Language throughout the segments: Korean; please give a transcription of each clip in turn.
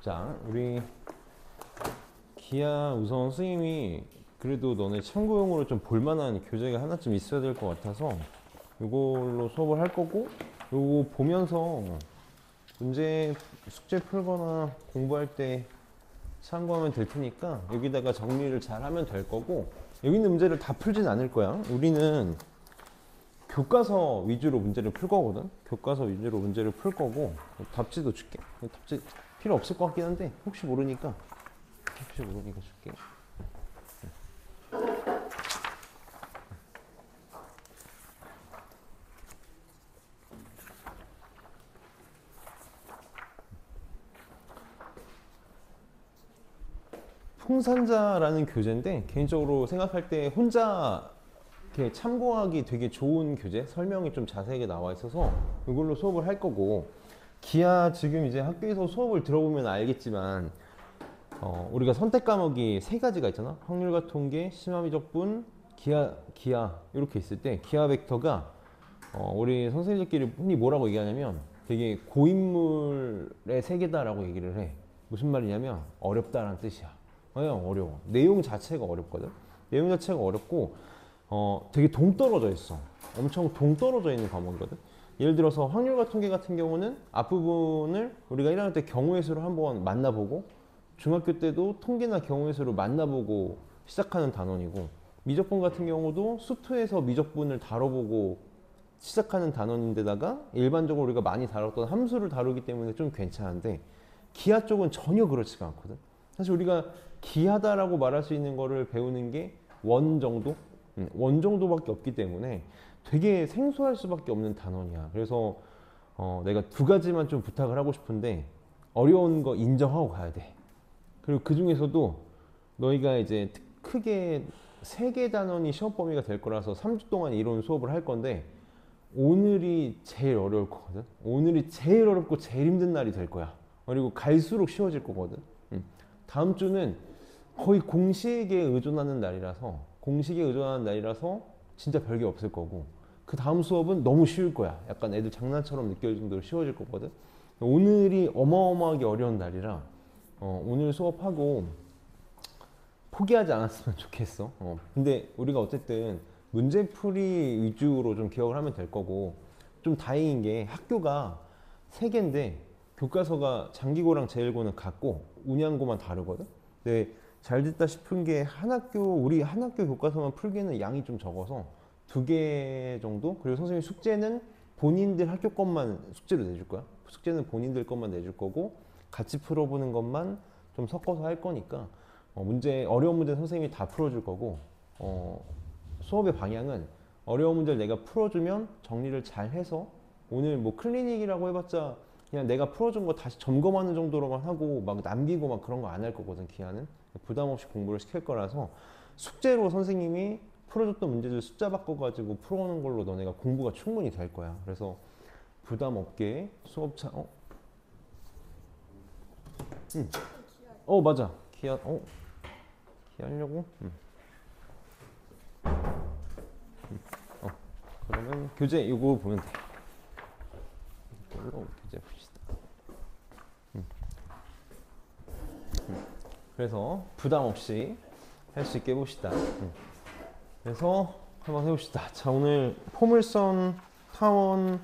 자, 우리 기아 우선 선생님이 그래도 너네 참고용으로 좀 볼만한 교재가 하나쯤 있어야 될 것 같아서 이걸로 수업을 할 거고, 요거 보면서 문제 숙제 풀거나 공부할 때 참고하면 될 테니까 여기다가 정리를 잘 하면 될 거고, 여기 있는 문제를 다 풀진 않을 거야. 우리는 교과서 위주로 문제를 풀 거거든. 교과서 위주로 문제를 풀 거고, 답지도 줄게. 답지 필요 없을 것 같긴 한데 혹시 모르니까 줄게. 풍산자라는 교재인데 개인적으로 생각할 때 혼자 이렇게 참고하기 되게 좋은 교재, 설명이 좀 자세하게 나와 있어서 이걸로 수업을 할 거고, 기아 지금 이제 학교에서 수업을 들어보면 알겠지만 우리가 선택 과목이 세 가지가 있잖아. 확률과 통계, 심화미적분, 기하 이렇게 있을 때 기하 벡터가 우리 선생님들끼리 흔히 뭐라고 얘기하냐면 되게 고인물의 세계다라고 얘기를 해. 무슨 말이냐면 어렵다라는 뜻이야. 그냥 어려워. 내용 자체가 어렵거든. 내용 자체가 어렵고 되게 동떨어져 있어. 엄청 동떨어져 있는 과목이거든. 예를 들어서 확률과 통계 같은 경우는 앞부분을 우리가 1학년 때 경우의 수를 한번 만나보고, 중학교 때도 통계나 경우의 수를 만나보고 시작하는 단원이고, 미적분 같은 경우도 수투에서 미적분을 다뤄보고 시작하는 단원인데다가 일반적으로 우리가 많이 다뤘던 함수를 다루기 때문에 좀 괜찮은데, 기하 쪽은 전혀 그렇지가 않거든. 사실 우리가 기하다라고 말할 수 있는 거를 배우는 게 원 정도? 원 정도밖에 없기 때문에 되게 생소할 수밖에 없는 단원이야. 그래서 내가 두 가지만 좀 부탁을 하고 싶은데, 어려운 거 인정하고 가야 돼. 그리고 그 중에서도 너희가 이제 크게 세 개 단원이 시험 범위가 될 거라서 3주 동안 이론 수업을 할 건데, 오늘이 제일 어려울 거거든. 오늘이 제일 어렵고 제일 힘든 날이 될 거야. 그리고 갈수록 쉬워질 거거든. 다음 주는 거의 공식에 의존하는 날이라서 진짜 별게 없을 거고, 그 다음 수업은 너무 쉬울 거야. 약간 애들 장난처럼 느껴질 정도로 쉬워질 거거든. 오늘이 어마어마하게 어려운 날이라 오늘 수업하고 포기하지 않았으면 좋겠어. 근데 우리가 어쨌든 문제풀이 위주로 좀 기억을 하면 될 거고, 좀 다행인 게 학교가 세 개인데 교과서가 장기고랑 제일고는 같고 운양고만 다르거든. 근데 잘 됐다 싶은 게 우리 한 학교 교과서만 풀기에는 양이 좀 적어서 두 개 정도? 그리고 선생님 숙제는 본인들 학교 것만 숙제로 내줄 거야. 숙제는 본인들 것만 내줄 거고, 같이 풀어보는 것만 좀 섞어서 할 거니까 어려운 문제 선생님이 다 풀어줄 거고, 수업의 방향은 어려운 문제를 내가 풀어주면 정리를 잘 해서, 오늘 뭐 클리닉이라고 해봤자 그냥 내가 풀어준 거 다시 점검하는 정도로만 하고 막 남기고 막 그런 거 안 할 거거든. 기하는 부담 없이 공부를 시킬 거라서 숙제로 선생님이 풀어줬던 문제들 숫자 바꿔가지고 풀어오는 걸로 너네가 공부가 충분히 될 거야. 그래서 부담 없게 맞아. 기하 하려고? 그러면 교재 이거 보면 돼. 이걸로 교재 봅시다. 그래서 부담 없이 할 수 있게 해봅시다. 그래서 한번 해봅시다. 자, 오늘 포물선, 타원,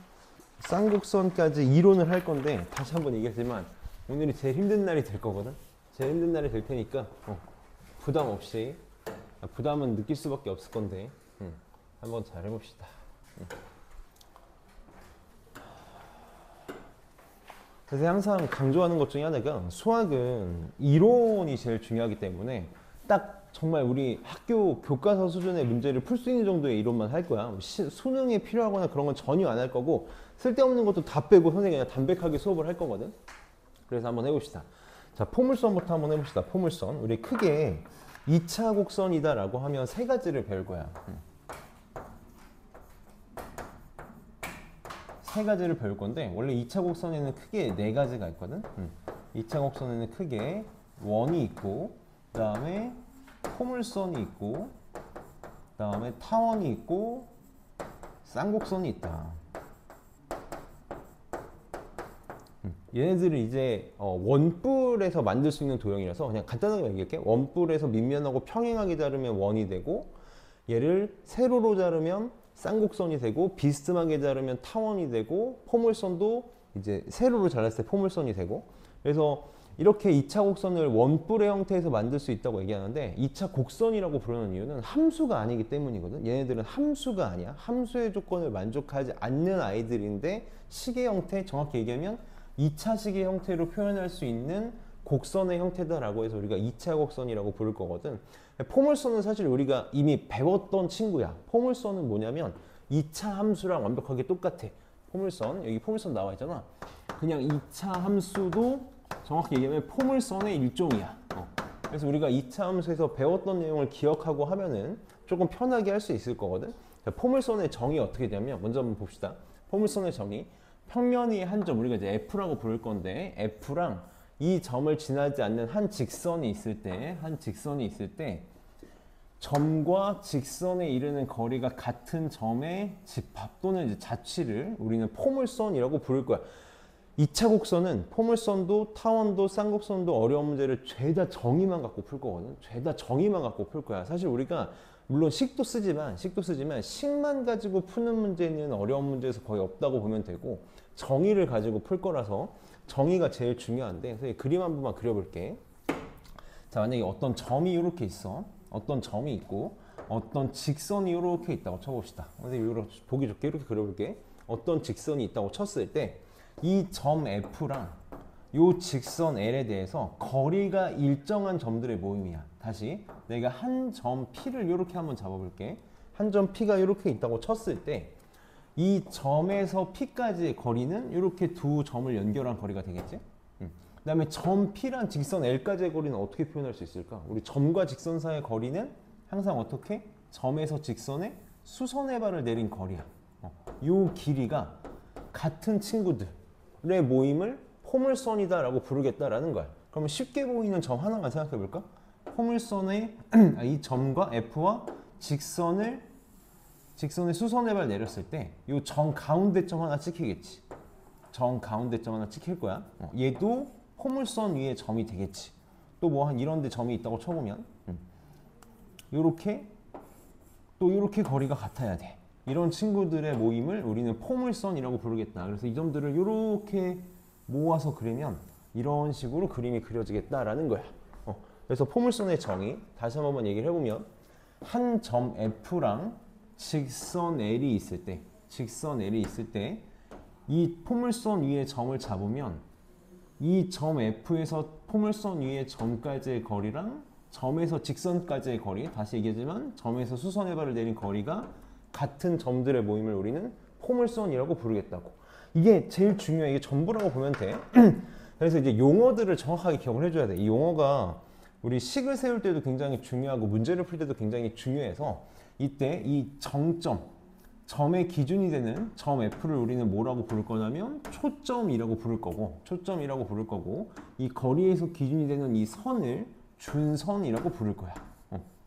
쌍곡선까지 이론을 할 건데, 다시 한번 얘기하지만 오늘이 제일 힘든 날이 될 거거든. 제일 힘든 날이 될 테니까 부담 없이, 부담은 느낄 수밖에 없을 건데 한번 잘 해봅시다. 그래서 항상 강조하는 것 중에 하나가, 수학은 이론이 제일 중요하기 때문에 딱 정말 우리 학교 교과서 수준의 문제를 풀 수 있는 정도의 이론만 할 거야. 수능에 필요하거나 그런 건 전혀 안 할 거고, 쓸데없는 것도 다 빼고 선생님이 그냥 담백하게 수업을 할 거거든. 그래서 한번 해봅시다. 자, 포물선부터 한번 해봅시다. 포물선. 우리 크게 2차 곡선이다 라고 하면 세 가지를 배울 거야. 세 가지를 배울 건데, 원래 2차 곡선에는 크게 네 가지가 있거든. 2차 곡선에는 크게 원이 있고, 그 다음에 포물선이 있고, 그 다음에 타원이 있고, 쌍곡선이 있다. 얘네들은 이제 원뿔에서 만들 수 있는 도형이라서 그냥 간단하게 얘기할게. 원뿔에서 밑면하고 평행하게 자르면 원이 되고, 얘를 세로로 자르면 쌍곡선이 되고, 비스듬하게 자르면 타원이 되고, 포물선도 이제 세로로 잘랐을 때 포물선이 되고. 그래서 이렇게 2차 곡선을 원뿔의 형태에서 만들 수 있다고 얘기하는데, 2차 곡선이라고 부르는 이유는 함수가 아니기 때문이거든. 얘네들은 함수가 아니야. 함수의 조건을 만족하지 않는 아이들인데, 시계 형태, 정확히 얘기하면 2차 시계 형태로 표현할 수 있는 곡선의 형태다라고 해서 우리가 2차 곡선이라고 부를 거거든. 포물선은 사실 우리가 이미 배웠던 친구야. 포물선은 뭐냐면 2차 함수랑 완벽하게 똑같아. 포물선, 여기 포물선 나와 있잖아. 그냥 2차 함수도 정확히 얘기하면 포물선의 일종이야. 그래서 우리가 2차 함수에서 배웠던 내용을 기억하고 하면은 조금 편하게 할 수 있을 거거든. 포물선의 정의 어떻게 되냐면, 먼저 한번 봅시다. 포물선의 정의. 평면이 한 점, 우리가 이제 F라고 부를 건데, F랑 이 점을 지나지 않는 한 직선이 있을 때, 점과 직선에 이르는 거리가 같은 점의 집합 또는 이제 자취를 우리는 포물선이라고 부를 거야. 2차 곡선은 포물선도 타원도 쌍곡선도 어려운 문제를 죄다 정의만 갖고 풀 거거든. 죄다 정의만 갖고 풀 거야. 사실 우리가 물론 식도 쓰지만 식만 가지고 푸는 문제는 어려운 문제에서 거의 없다고 보면 되고, 정의를 가지고 풀 거라서 정의가 제일 중요한데, 그래서 그림 한 번만 그려볼게. 자, 만약에 어떤 점이 이렇게 있어. 어떤 점이 있고 어떤 직선이 이렇게 있다고 쳐봅시다. 선생님 보기 좋게 이렇게 그려볼게. 어떤 직선이 있다고 쳤을 때 이 점 F랑 이 직선 L에 대해서 거리가 일정한 점들의 모임이야. 다시 내가 한 점 P를 이렇게 한번 잡아볼게. 한 점 P가 이렇게 있다고 쳤을 때 이 점에서 P까지의 거리는 이렇게 두 점을 연결한 거리가 되겠지? 그 다음에 점 P란 직선 L까지의 거리는 어떻게 표현할 수 있을까? 우리 점과 직선 사이의 거리는 항상 어떻게? 점에서 직선에 수선의 발을 내린 거리야. 이 길이가 같은 친구들의 모임을 포물선이다라고 부르겠다라는 거야. 그러면 쉽게 보이는 점 하나만 생각해 볼까? 포물선의 이 점과 F와 직선의 수선의 발 내렸을 때 이 정 가운데 점 하나 찍히겠지. 정 가운데 점 하나 찍힐 거야. 얘도 포물선 위에 점이 되겠지. 또 뭐 한 이런 데 점이 있다고 쳐보면 요렇게 또 이렇게 거리가 같아야 돼. 이런 친구들의 모임을 우리는 포물선이라고 부르겠다. 그래서 이 점들을 이렇게 모아서 그리면 이런 식으로 그림이 그려지겠다라는 거야. 그래서 포물선의 정의 다시 한번 얘기를 해보면, 한 점 F랑 직선 L이 있을 때 이 포물선 위에 점을 잡으면 이 점 F에서 포물선 위에 점까지의 거리랑 점에서 직선까지의 거리, 다시 얘기하지만 점에서 수선의 발을 내린 거리가 같은 점들의 모임을 우리는 포물선이라고 부르겠다고. 이게 제일 중요해. 이게 전부라고 보면 돼. 그래서 이제 용어들을 정확하게 기억을 해줘야 돼. 이 용어가 우리 식을 세울 때도 굉장히 중요하고 문제를 풀 때도 굉장히 중요해서, 이때 이 정점, 점의 기준이 되는 점 F를 우리는 뭐라고 부를 거냐면 초점이라고 부를 거고, 이 거리에서 기준이 되는 이 선을 준선이라고 부를 거야.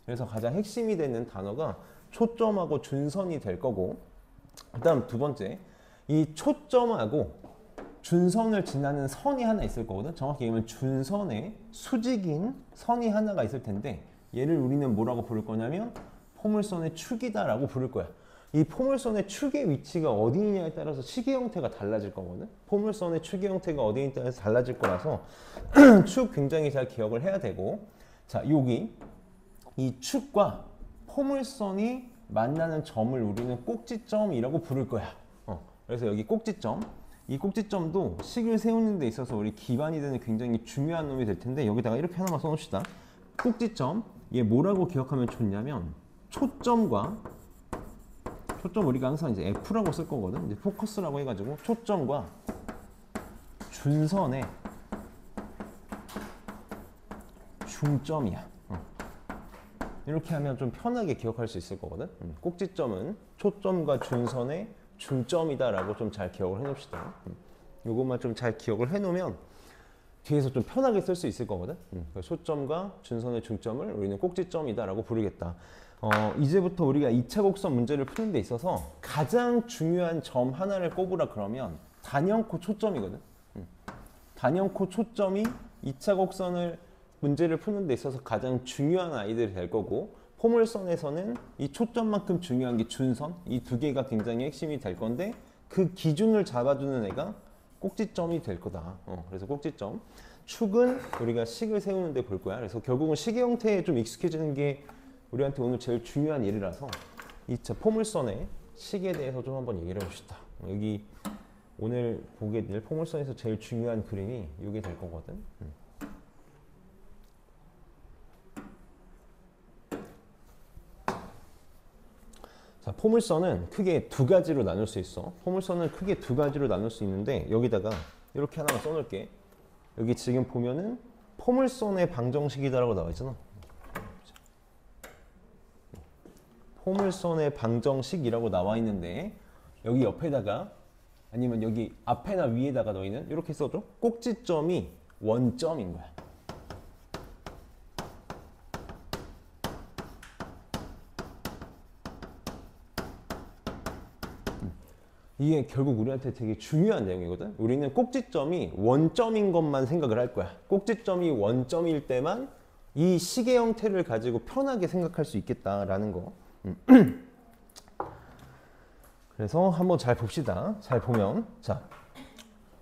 그래서 가장 핵심이 되는 단어가 초점하고 준선이 될 거고, 그 다음 두 번째, 이 초점하고 준선을 지나는 선이 하나 있을 거거든. 정확히 얘기하면 준선에 수직인 선이 하나가 있을 텐데, 얘를 우리는 뭐라고 부를 거냐면 포물선의 축이다라고 부를 거야. 이 포물선의 축의 위치가 어디 있냐에 따라서 시계 형태가 달라질 거거든. 포물선의 축의 형태가 어디 있냐에 따라서 달라질 거라서 축 굉장히 잘 기억을 해야 되고, 자, 여기 이 축과 포물선이 만나는 점을 우리는 꼭지점이라고 부를 거야. 그래서 여기 꼭지점, 이 꼭지점도 식을 세우는 데 있어서 우리 기반이 되는 굉장히 중요한 놈이 될 텐데, 여기다가 이렇게 하나만 써놓읍시다. 꼭지점, 얘 뭐라고 기억하면 좋냐면 초점 우리가 항상 이제 F라고 쓸 거거든. 이제 포커스라고 해가지고 초점과 준선의 중점이야. 이렇게 하면 좀 편하게 기억할 수 있을 거거든. 꼭지점은 초점과 준선의 중점이다라고 좀 잘 기억을 해놓읍시다. 이것만 좀 잘 기억을 해놓으면 뒤에서 좀 편하게 쓸 수 있을 거거든. 초점과 준선의 중점을 우리는 꼭지점이다라고 부르겠다. 이제부터 우리가 2차 곡선 문제를 푸는 데 있어서 가장 중요한 점 하나를 꼽으라 그러면 단연코 초점이거든. 단연코 초점이 2차 곡선을 문제를 푸는 데 있어서 가장 중요한 아이들이 될 거고, 포물선에서는 이 초점만큼 중요한 게 준선, 이 두 개가 굉장히 핵심이 될 건데 그 기준을 잡아주는 애가 꼭지점이 될 거다. 그래서 꼭지점. 축은 우리가 식을 세우는데 볼 거야. 그래서 결국은 식의 형태에 좀 익숙해지는 게 우리한테 오늘 제일 중요한 일이라서 이 포물선의 식에 대해서 좀 한번 얘기를 해봅시다. 여기 오늘 보게 될 포물선에서 제일 중요한 그림이 이게 될 거거든. 자, 포물선은 크게 두 가지로 나눌 수 있어. 포물선은 크게 두 가지로 나눌 수 있는데 여기다가 이렇게 하나만 써놓을게. 여기 지금 보면은 포물선의 방정식이다라고 나와 있잖아. 포물선의 방정식이라고 나와 있는데 여기 옆에다가 아니면 여기 앞에나 위에다가 너희는 이렇게 써줘. 꼭지점이 원점인 거야. 이게 결국 우리한테 되게 중요한 내용이거든. 우리는 꼭지점이 원점인 것만 생각을 할 거야. 꼭지점이 원점일 때만 이 식의 형태를 가지고 편하게 생각할 수 있겠다라는 거. 그래서 한번 잘 봅시다. 잘 보면, 자,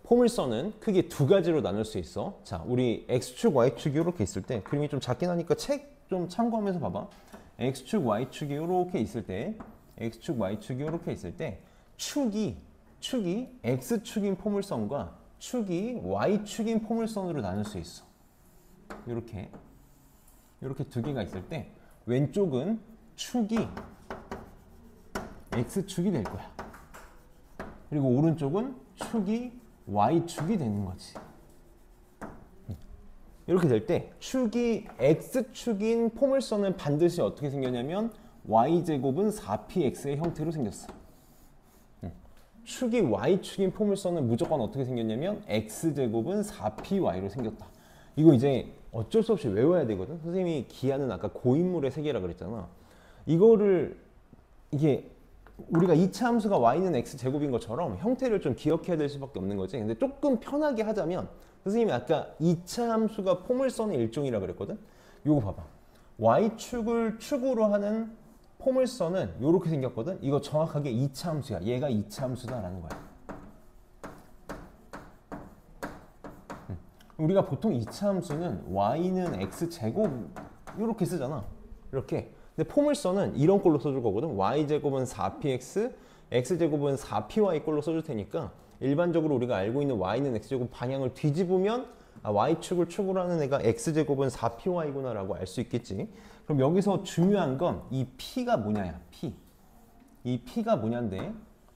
포물선은 크게 두 가지로 나눌 수 있어. 자, 우리 X축, Y축이 이렇게 있을 때, 그림이 좀 작긴 하니까 책 좀 참고하면서 봐봐. X축, Y축이 이렇게 있을 때, X축, Y축이 이렇게 있을 때, 축이 X축인 포물선과 축이 Y축인 포물선으로 나눌 수 있어. 이렇게 두 개가 있을 때, 왼쪽은 축이 X축이 될 거야. 그리고 오른쪽은 축이 Y축이 되는 거지. 이렇게 될 때 축이 X축인 포물선은 반드시 어떻게 생겼냐면 Y제곱은 4px의 형태로 생겼어. 축이 Y축인 포물선은 무조건 어떻게 생겼냐면 X제곱은 4py로 생겼다. 이거 이제 어쩔 수 없이 외워야 되거든. 선생님이 기하는 아까 고인물의 세계라 그랬잖아. 이거를 이게 우리가 2차 함수가 y는 x제곱인 것처럼 형태를 좀 기억해야 될 수밖에 없는 거지. 근데 조금 편하게 하자면 선생님이 아까 2차 함수가 포물선의 일종이라 그랬거든. 요거 봐봐. y축을 축으로 하는 포물선은 이렇게 생겼거든. 이거 정확하게 2차 함수야. 얘가 2차 함수다라는 거야. 우리가 보통 2차 함수는 y는 x제곱 이렇게 쓰잖아. 이렇게. 근데 포물선은 이런 꼴로 써줄 거거든. y제곱은 4px, x제곱은 4py 꼴로 써줄 테니까 일반적으로 우리가 알고 있는 y는 x제곱 방향을 뒤집으면 y축을 축으로 하는 애가 x제곱은 4py구나 라고 알 수 있겠지. 그럼 여기서 중요한 건 이 p가 뭐냐야. 이 p가 뭐냐인데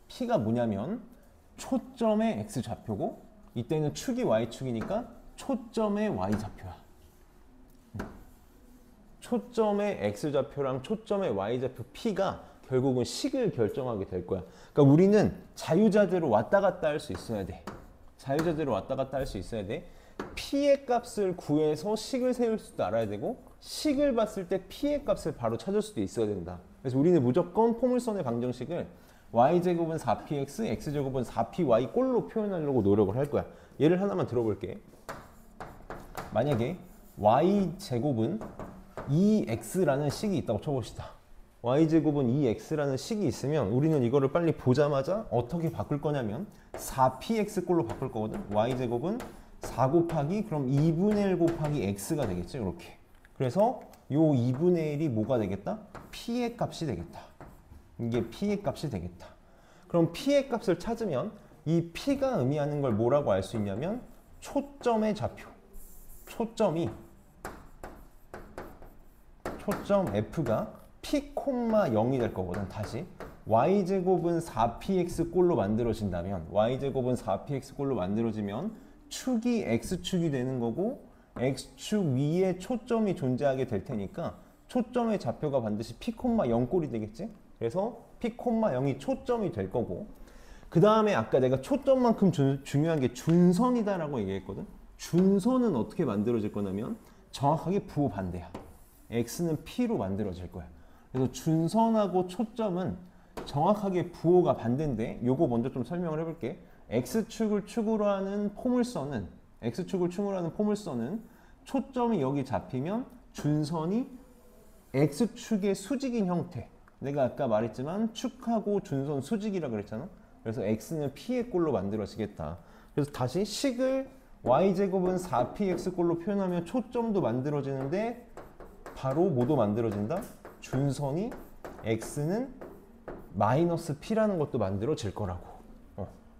p가 뭐냐면 초점의 x좌표고 이때는 축이 y축이니까 초점의 y좌표야. 초점의 x좌표랑 초점의 y좌표 p가 결국은 식을 결정하게 될 거야. 그러니까 우리는 자유자재로 왔다 갔다 할 수 있어야 돼. 자유자재로 왔다 갔다 할 수 있어야 돼. p의 값을 구해서 식을 세울 수도 알아야 되고 식을 봤을 때 p의 값을 바로 찾을 수도 있어야 된다. 그래서 우리는 무조건 포물선의 방정식을 y제곱은 4px, x제곱은 4py 꼴로 표현하려고 노력을 할 거야. 예를 하나만 들어볼게. 만약에 y제곱은 2x라는 식이 있다고 쳐봅시다. y제곱은 2x라는 식이 있으면 우리는 이거를 빨리 보자마자 어떻게 바꿀 거냐면 4px 꼴로 바꿀 거거든. y제곱은 4 곱하기 그럼 2분의 1 곱하기 x가 되겠죠. 이렇게. 그래서 요 2분의 1이 뭐가 되겠다? p의 값이 되겠다. 이게 p의 값이 되겠다. 그럼 p의 값을 찾으면 이 p가 의미하는 걸 뭐라고 알 수 있냐면 초점의 좌표. 초점 f가 p, 0이 될 거거든. 다시 y제곱은 4px 꼴로 만들어진다면 y제곱은 4px 꼴로 만들어지면 축이 x축이 되는 거고 x축 위에 초점이 존재하게 될 테니까 초점의 좌표가 반드시 p, 0 꼴이 되겠지. 그래서 p, 0이 초점이 될 거고 그 다음에 아까 내가 초점만큼 중요한 게 준선이다라고 얘기했거든. 준선은 어떻게 만들어질 거냐면 정확하게 부호 반대야. x는 p로 만들어질 거야. 그래서 준선하고 초점은 정확하게 부호가 반대인데 요거 먼저 좀 설명을 해볼게. x축을 축으로 하는 포물선은 X축을 충으로 하는 포물선은 초점이 여기 잡히면 준선이 X축의 수직인 형태. 내가 아까 말했지만 축하고 준선 수직이라 그랬잖아. 그래서 X는 P의 꼴로 만들어지겠다. 그래서 다시 식을 Y제곱은 4PX 꼴로 표현하면 초점도 만들어지는데 바로 뭐도 만들어진다? 준선이 X는 마이너스 P라는 것도 만들어질 거라고.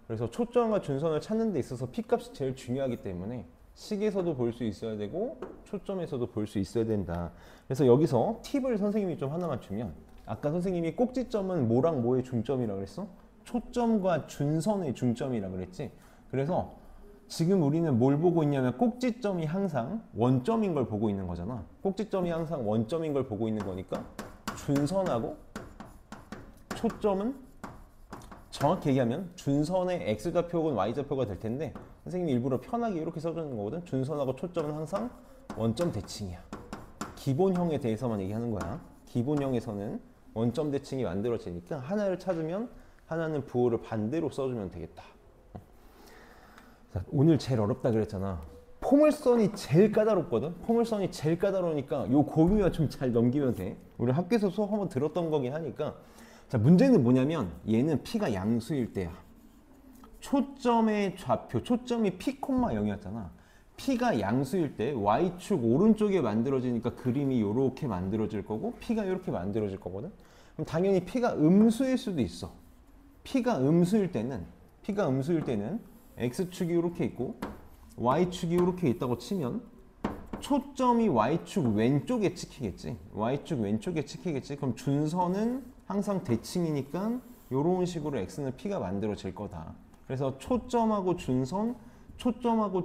그래서 초점과 준선을 찾는 데 있어서 P값이 제일 중요하기 때문에 식에서도 볼 수 있어야 되고 초점에서도 볼 수 있어야 된다. 그래서 여기서 팁을 선생님이 좀 하나만 주면, 아까 선생님이 꼭지점은 뭐랑 뭐의 중점이라고 그랬어? 초점과 준선의 중점이라고 그랬지. 그래서 지금 우리는 뭘 보고 있냐면 꼭지점이 항상 원점인 걸 보고 있는 거잖아. 꼭지점이 항상 원점인 걸 보고 있는 거니까 준선하고 초점은 정확히 얘기하면 준선의 X좌표 혹은 Y좌표가 될 텐데, 선생님이 일부러 편하게 이렇게 써주는 거거든. 준선하고 초점은 항상 원점 대칭이야. 기본형에 대해서만 얘기하는 거야. 기본형에서는 원점 대칭이 만들어지니까 하나를 찾으면 하나는 부호를 반대로 써주면 되겠다. 자, 오늘 제일 어렵다 그랬잖아. 포물선이 제일 까다롭거든. 포물선이 제일 까다로우니까 요 고비만 좀 잘 넘기면 돼. 우리 학교에서 수업 한번 들었던 거긴 하니까. 자, 문제는 뭐냐면 얘는 P가 양수일 때야. 초점의 좌표, 초점이 P, 0이었잖아. P가 양수일 때 Y축 오른쪽에 만들어지니까 그림이 이렇게 만들어질 거고 P가 이렇게 만들어질 거거든. 그럼 당연히 P가 음수일 수도 있어. P가 음수일 때는 X축이 이렇게 있고 Y축이 이렇게 있다고 치면 초점이 Y축 왼쪽에 찍히겠지. Y축 왼쪽에 찍히겠지. 그럼 준선은 항상 대칭이니까 이런 식으로 X는 P가 만들어질 거다. 그래서 초점하고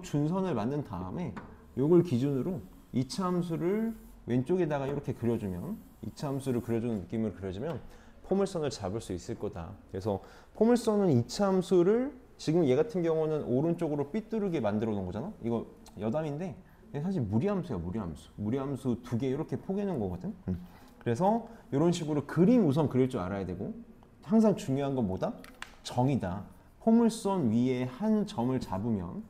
준선을 만든 다음에 이걸 기준으로 이차 함수를 왼쪽에다가 이렇게 그려주면, 이차 함수를 그려주는 느낌으로 그려주면 포물선을 잡을 수 있을 거다. 그래서 포물선은 이차 함수를 지금 얘 같은 경우는 오른쪽으로 삐뚤게 만들어 놓은 거잖아. 이거 여담인데 사실 무리함수야. 무리함수 두 개 이렇게 포개 놓은 거거든. 그래서 이런 식으로 그림 우선 그릴 줄 알아야 되고, 항상 중요한 건 뭐다? 정이다. 포물선 위에 한 점을 잡으면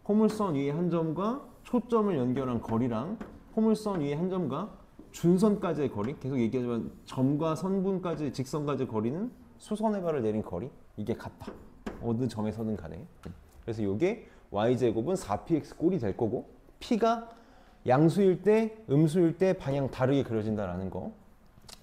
포물선 위에 한 점과 초점을 연결한 거리랑 포물선 위에 한 점과 준선까지의 거리, 계속 얘기하지만 점과 선분까지, 직선까지의 거리는 수선의 발을 내린 거리, 이게 같다. 어느 점에서든 간에. 그래서 이게 Y제곱은 4px 꼴이 될 거고, P가 양수일 때, 음수일 때 방향 다르게 그려진다라는 거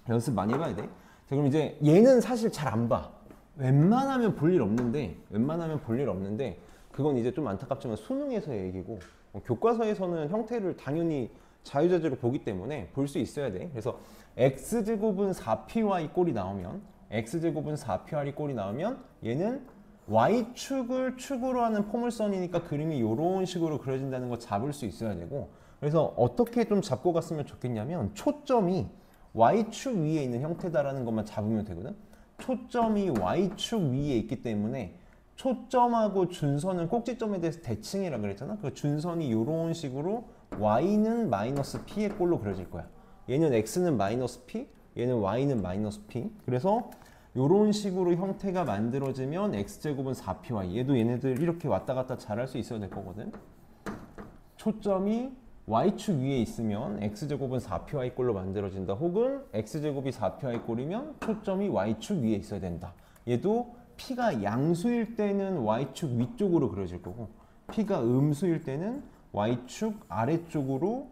연습 많이 해봐야 돼. 자, 그럼 이제 얘는 사실 잘 안 봐. 웬만하면 볼 일 없는데 그건 이제 좀 안타깝지만 수능에서의 얘기고, 교과서에서는 형태를 당연히 자유자재로 보기 때문에 볼 수 있어야 돼. 그래서 X제곱은 4py 꼴이 나오면 얘는 Y축을 축으로 하는 포물선이니까 그림이 이런 식으로 그려진다는 거 잡을 수 있어야 되고, 그래서 어떻게 좀 잡고 갔으면 좋겠냐면 초점이 Y축 위에 있는 형태다라는 것만 잡으면 되거든. 초점이 Y축 위에 있기 때문에 초점하고 준선은 꼭지점에 대해서 대칭이라 그랬잖아. 그 준선이 이런 식으로 Y는 마이너스 P의 꼴로 그려질 거야. 얘는 X는 마이너스 P, 얘는 Y는 마이너스 P. 그래서 이런 식으로 형태가 만들어지면 X제곱은 4py. 얘도 얘네들 이렇게 왔다 갔다 잘 할 수 있어야 될 거거든. 초점이 Y축 위에 있으면 X제곱은 4py 꼴로 만들어진다. 혹은 X제곱이 4py 꼴이면 초점이 Y축 위에 있어야 된다. 얘도 P가 양수일 때는 Y축 위쪽으로 그려질 거고, P가 음수일 때는 Y축 아래쪽으로,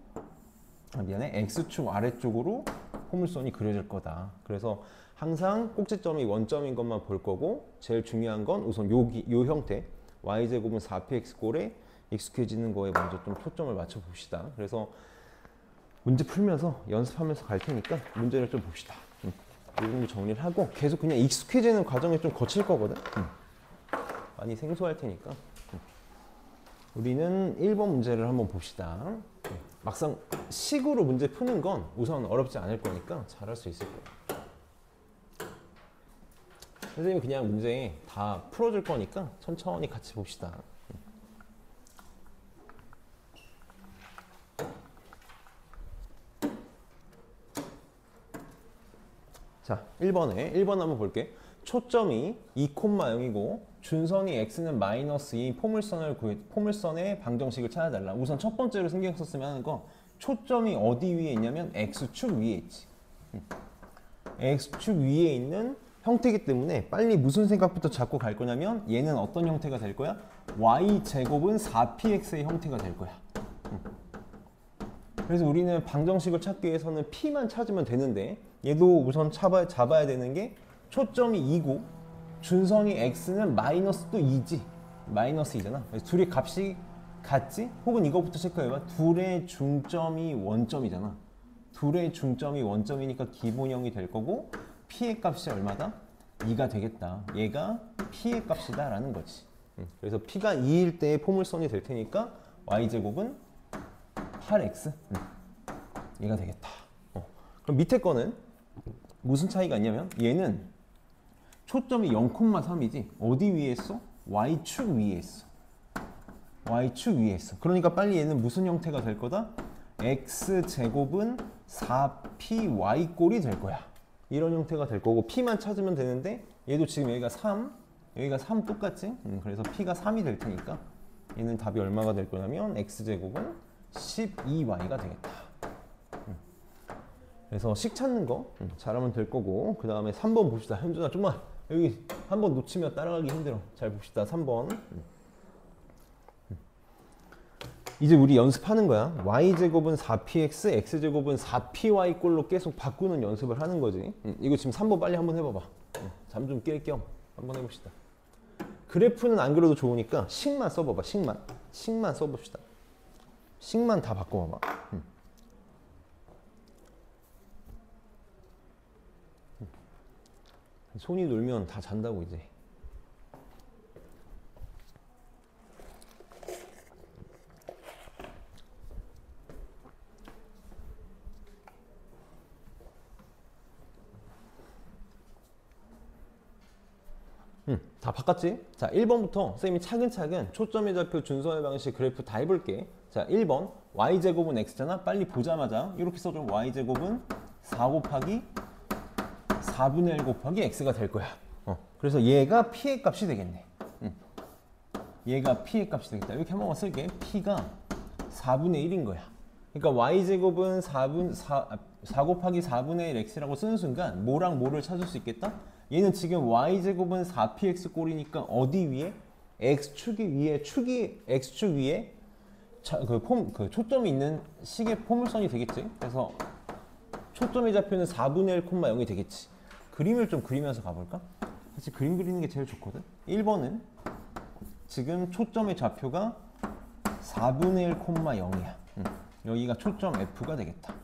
X축 아래쪽으로 포물선이 그려질 거다. 그래서 항상 꼭지점이 원점인 것만 볼 거고, 제일 중요한 건 우선 요 형태 Y제곱은 4px 꼴에 익숙해지는 거에 먼저 좀 초점을 맞춰 봅시다. 그래서 문제 풀면서 연습하면서 갈 테니까 문제를 좀 봅시다. 이 정도 정리를 하고 계속 그냥 익숙해지는 과정이 좀 거칠 거거든. 많이 생소할 테니까. 우리는 1번 문제를 한번 봅시다. 막상 식으로 문제 푸는 건 우선 어렵지 않을 거니까 잘할 수 있을 거예요. 선생님이 그냥 문제 다 풀어줄 거니까 천천히 같이 봅시다. 자, 1번 한번 볼게. 초점이 2,0이고 준선이 x는 마이너스 2인 포물선의 방정식을 찾아달라. 우선 첫 번째로 신경 썼으면 하는 거, 초점이 어디 위에 있냐면 x축 위에 있지. x축 위에 있는 형태이기 때문에 빨리 무슨 생각부터 잡고 갈 거냐면 얘는 어떤 형태가 될 거야? y제곱은 4px의 형태가 될 거야. 그래서 우리는 방정식을 찾기 위해서는 p만 찾으면 되는데 얘도 우선 잡아야 되는 게 초점이 2고 준선이 x는 마이너스 또 2지. 마이너스 2잖아. 그래서 둘이 값이 같지? 혹은 이거부터 체크해봐. 둘의 중점이 원점이잖아. 둘의 중점이 원점이니까 기본형이 될 거고 p의 값이 얼마다? 2가 되겠다. 얘가 p의 값이다 라는 거지. 그래서 p가 2일 때의 포물선이 될 테니까 y제곱은 8x 얘가 되겠다. 그럼 밑에 거는 무슨 차이가 있냐면 얘는 초점이 0,3이지 어디 위에 있어? y축 위에 있어. y축 위에 있어. 그러니까 빨리 얘는 무슨 형태가 될 거다? x제곱은 4py 꼴이 될 거야. 이런 형태가 될 거고 p만 찾으면 되는데 얘도 지금 여기가 3 여기가 3 똑같지? 그래서 p가 3이 될 테니까 얘는 답이 얼마가 될 거냐면 x제곱은 12y가 되겠다. 그래서 식 찾는 거 잘하면 될 거고 그 다음에 3번 봅시다. 현준아 좀만 여기 한 번 놓치면 따라가기 힘들어. 잘 봅시다. 3번. 이제 우리 연습하는 거야. y제곱은 4px, x제곱은 4py 꼴로 계속 바꾸는 연습을 하는 거지. 이거 지금 3번 빨리 한번 해봐봐. 잠 좀 깰 겸 한번 해봅시다. 그래프는 안 그려도 좋으니까 식만 써봐봐. 식만 써봅시다. 식만 다 바꿔봐봐. 손이 놀면 다 잔다고 이제. 다 바꿨지? 자, 1번부터 선생님이 차근차근 초점의 좌표, 준선의 방식, 그래프 다 해볼게. 자, 1번 y제곱은 x잖아. 빨리 보자마자 이렇게 써줘. y제곱은 4 곱하기 4분의 1 곱하기 x가 될 거야. 그래서 얘가 p의 값이 되겠네. 얘가 p의 값이 되겠다. 이렇게 한 번만 쓸게. p가 4분의 1인 거야. 그러니까 y제곱은 4 곱하기 4분의 1 x라고 쓰는 순간 뭐랑 뭐를 찾을 수 있겠다? 얘는 지금 y제곱은 4px 꼴이니까 어디 위에? x축이 위에, x축 위에 그 초점이 있는 식의 포물선이 되겠지. 그래서 초점의 좌표는 4분의 1, 0이 되겠지. 그림을 좀 그리면서 가볼까? 사실 그림 그리는 게 제일 좋거든. 1번은 지금 초점의 좌표가 4분의 1, 0이야. 여기가 초점 F가 되겠다.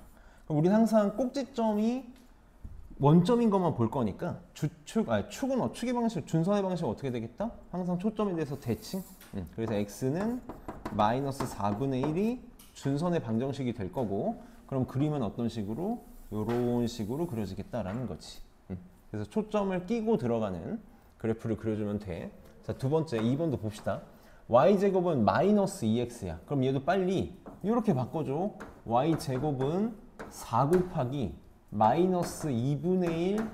그럼 우리는 항상 꼭지점이 원점인 것만 볼 거니까 축의 방식, 준선의 방식은 어떻게 되겠다? 항상 초점에 대해서 대칭. 그래서 x는 마이너스 4분의 1이 준선의 방정식이 될 거고 그럼 그림은 어떤 식으로? 이런 식으로 그려지겠다라는 거지. 그래서 초점을 끼고 들어가는 그래프를 그려주면 돼. 자, 두 번째 2번도 봅시다. y제곱은 마이너스 2x야. 그럼 얘도 빨리 이렇게 바꿔줘. y제곱은 4 곱하기 마이너스 2분의 1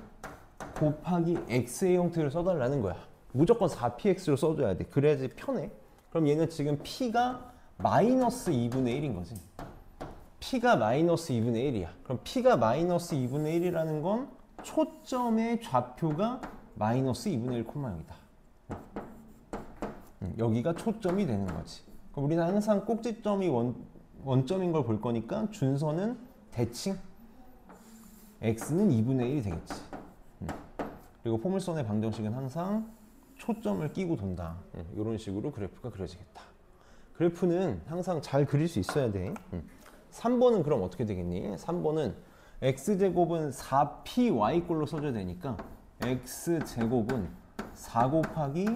곱하기 x의 형태를 써달라는 거야. 무조건 4px로 써줘야 돼. 그래야지 편해. 그럼 얘는 지금 p가 마이너스 2분의 1인 거지. p가 마이너스 2분의 1이야. 그럼 p가 마이너스 2분의 1이라는 건 초점의 좌표가 마이너스 2분의 1, 0이다. 여기가 초점이 되는 거지. 그럼 우리는 항상 꼭지점이 원점인 걸 볼 거니까 준선은 대칭 x는 2분의 1이 되겠지. 그리고 포물선의 방정식은 항상 초점을 끼고 돈다. 이런 식으로 그래프가 그려지겠다. 그래프는 항상 잘 그릴 수 있어야 돼. 3번은 그럼 어떻게 되겠니? 3번은 x제곱은 4py 꼴로 써줘야 되니까 x제곱은 4 곱하기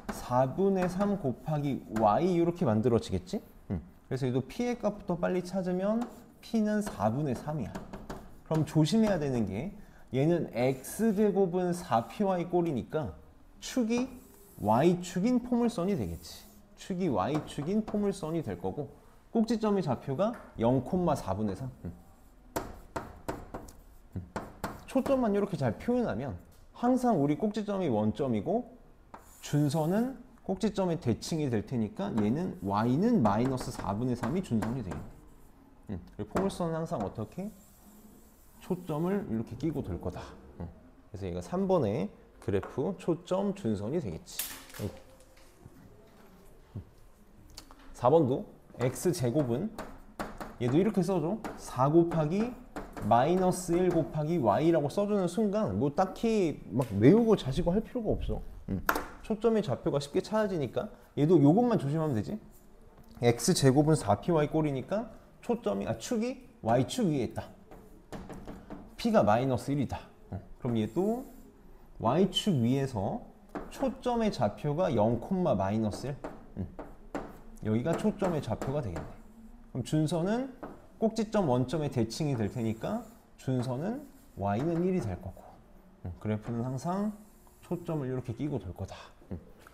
4분의 3 곱하기 y 이렇게 만들어지겠지? 그래서 얘도 p의 값부터 빨리 찾으면 p는 4분의 3이야. 그럼 조심해야 되는 게 얘는 x제곱은 4py 꼴이니까 축이 y축인 포물선이 되겠지. 축이 y축인 포물선이 될 거고 꼭지점의 좌표가 0,4분의 3. 초점만 이렇게 잘 표현하면 항상 우리 꼭지점이 원점이고 준선은 꼭지점의 대칭이 될 테니까 얘는 y는 마이너스 4분의 3이 준선이 되겠네. 그리고 포물선은 항상 어떻게? 초점을 이렇게 끼고 돌 거다. 그래서 얘가 3번의 그래프 초점 준선이 되겠지. 4번도 x제곱은 얘도 이렇게 써줘. 4 곱하기 마이너스 1 곱하기 y라고 써주는 순간 뭐 딱히 막 외우고 자시고 할 필요가 없어. 초점의 좌표가 쉽게 찾아지니까 얘도 요것만 조심하면 되지. x제곱은 4py 꼴이니까 초점이 축이 y축 위에 있다. p가 마이너스 1이다. 그럼 얘도 y축 위에서 초점의 좌표가 0, 마이너스 1. 여기가 초점의 좌표가 되겠네. 그럼 준선은 꼭지점 원점의 대칭이 될 테니까 준선은 y는 1이 될 거고, 그래프는 항상 초점을 이렇게 끼고 돌 거다.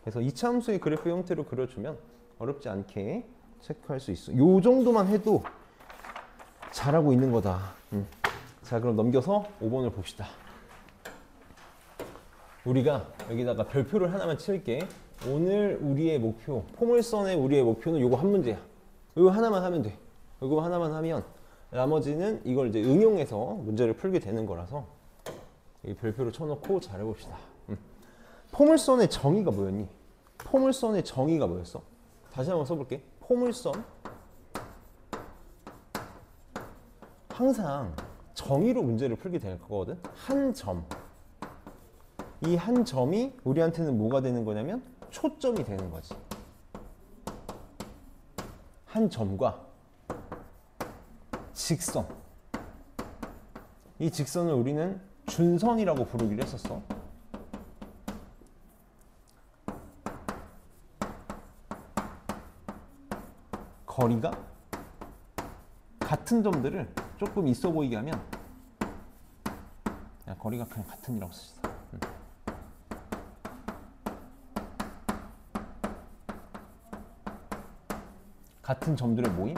그래서 이차함수의 그래프 형태로 그려주면 어렵지 않게 체크할 수 있어. 요 정도만 해도 잘하고 있는 거다. 자, 그럼 넘겨서 5번을 봅시다. 우리가 여기다가 별표를 하나만 칠게. 오늘 우리의 목표, 포물선의 우리의 목표는 요거 한 문제야. 이거 하나만 하면 돼. 이거 하나만 하면 나머지는 이걸 이제 응용해서 문제를 풀게 되는 거라서 이 별표를 쳐놓고 잘해봅시다. 포물선의 정의가 뭐였니? 포물선의 정의가 뭐였어? 다시 한번 써볼게. 포물선 항상 정의로 문제를 풀게 될 거거든. 한 점, 이 한 점이 우리한테는 뭐가 되는 거냐면 초점이 되는 거지. 한 점과 직선, 이 직선을 우리는 준선이라고 부르기로 했었어. 거리가 같은 점들을 조금 있어 보이게 하면 야, 거리가 그냥 같은이라고 쓰시다. 같은 점들의 모임?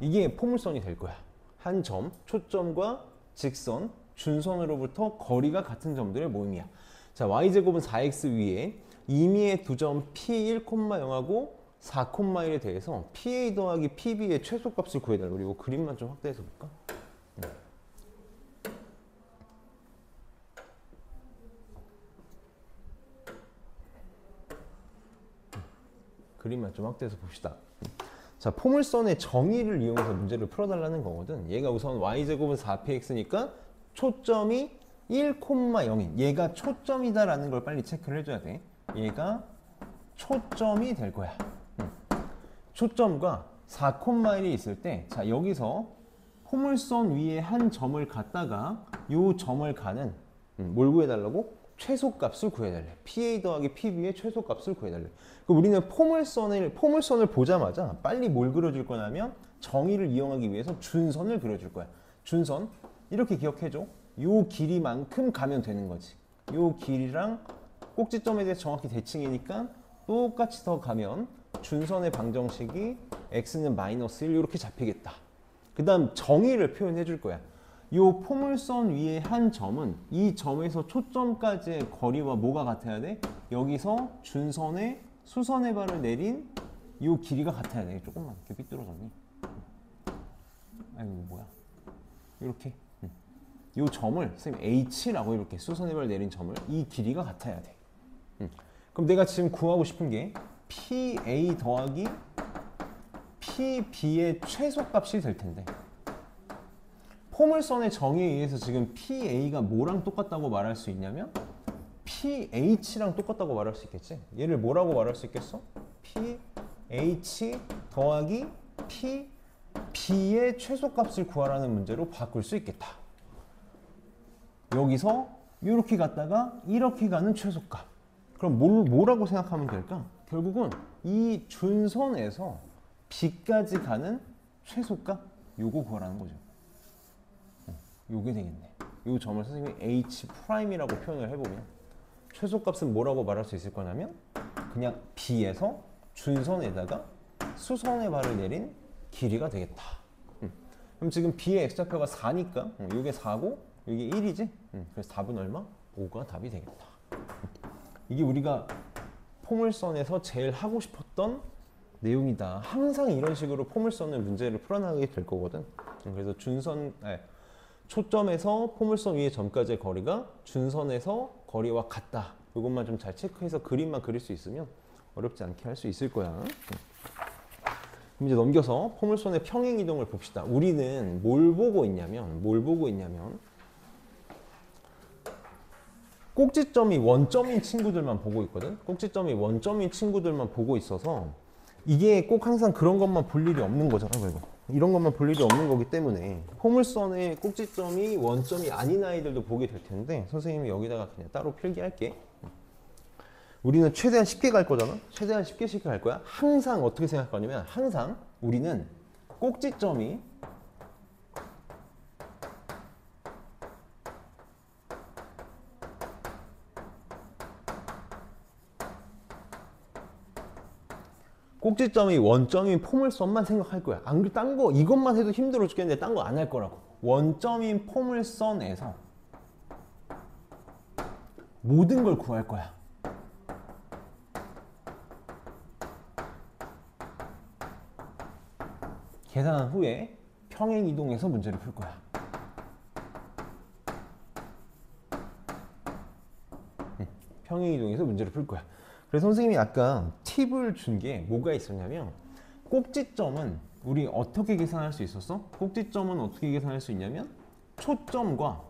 이게 포물선이 될 거야. 한 점, 초점과 직선, 준선으로부터 거리가 같은 점들의 모임이야. 자, y제곱은 4x 위에 임의의 두 점 p1,0하고 4,1에 대해서 PA 더하기 PB의 최소값을 구해달라고. 그리고 그림만 좀 확대해서 볼까? 그림만 좀 확대해서 봅시다. 자, 포물선의 정의를 이용해서 문제를 풀어달라는 거거든. 얘가 우선 y제곱은 4px니까 초점이 1,0인 얘가 초점이다라는 걸 빨리 체크를 해줘야 돼. 얘가 초점이 될 거야. 초점과 4,1이 있을 때, 자, 여기서 포물선 위에 한 점을 갖다가 요 점을 가는 뭘 구해달라고? 최소값을 구해달래. PA 더하기 PB의 최소값을 구해달래. 그럼 우리는 포물선을 보자마자 빨리 뭘 그려줄 거냐면 정의를 이용하기 위해서 준선을 그려줄 거야. 준선 이렇게 기억해줘. 요 길이만큼 가면 되는 거지. 요 길이랑 꼭지점에 대해서 정확히 대칭이니까 똑같이 더 가면 준선의 방정식이 x는 마이너스 1 이렇게 잡히겠다. 그 다음 정의를 표현해 줄 거야. 요 포물선 위에 한 점은 이 점에서 초점까지의 거리와 뭐가 같아야 돼? 여기서 준선의 수선의 발을 내린 요 길이가 같아야 돼. 조금만 이렇게 삐뚤어졌니? 아이고 뭐야? 이렇게 요 점을 선생님 h라고 이렇게 수선의 발 내린 점을 이 길이가 같아야 돼. 그럼 내가 지금 구하고 싶은 게 PA 더하기 PB의 최소값이 될 텐데, 포물선의 정의에 의해서 지금 PA가 뭐랑 똑같다고 말할 수 있냐면 PH랑 똑같다고 말할 수 있겠지. 얘를 뭐라고 말할 수 있겠어? PH 더하기 PB의 최소값을 구하라는 문제로 바꿀 수 있겠다. 여기서 이렇게 갔다가 이렇게 가는 최소값. 그럼 뭐라고 생각하면 될까? 결국은 이 준선에서 B까지 가는 최소값 요거 구하라는 거죠. 요게 되겠네. 요 점을 선생님이 H'이라고 표현을 해보면 최소값은 뭐라고 말할 수 있을 거냐면 그냥 B에서 준선에다가 수선의 발을 내린 길이가 되겠다. 그럼 지금 B의 X좌표가 4니까 요게 4고 요게 1이지? 그래서 답은 얼마? 5가 답이 되겠다. 이게 우리가 포물선에서 제일 하고 싶었던 내용이다. 항상 이런 식으로 포물선을 문제를 풀어나가게 될 거거든. 그래서 초점에서 포물선 위의 점까지의 거리가 준선에서 거리와 같다. 이것만 좀 잘 체크해서 그림만 그릴 수 있으면 어렵지 않게 할 수 있을 거야. 그럼 이제 넘겨서 포물선의 평행 이동을 봅시다. 우리는 뭘 보고 있냐면 꼭지점이 원점인 친구들만 보고 있거든. 꼭지점이 원점인 친구들만 보고 있어서 이게 꼭 항상 그런 것만 볼 일이 없는 거잖아. 이런 것만 볼 일이 없는 거기 때문에 포물선의 꼭지점이 원점이 아닌 아이들도 보게 될 텐데 선생님이 여기다가 그냥 따로 필기할게. 우리는 최대한 쉽게 갈 거잖아. 최대한 쉽게 갈 거야. 항상 어떻게 생각할 거냐면 항상 우리는 꼭지점이 원점인 포물선만 생각할 거야. 안 그래, 딴 거 이것만 해도 힘들어 죽겠는데 딴 거 안 할 거라고. 원점인 포물선에서 모든 걸 구할 거야. 계산한 후에 평행 이동해서 문제를 풀 거야. 평행 이동해서 문제를 풀 거야. 그래서 선생님이 아까 팁을 준 게 뭐가 있었냐면 꼭지점은 우리 어떻게 계산할 수 있었어? 꼭지점은 어떻게 계산할 수 있냐면 초점과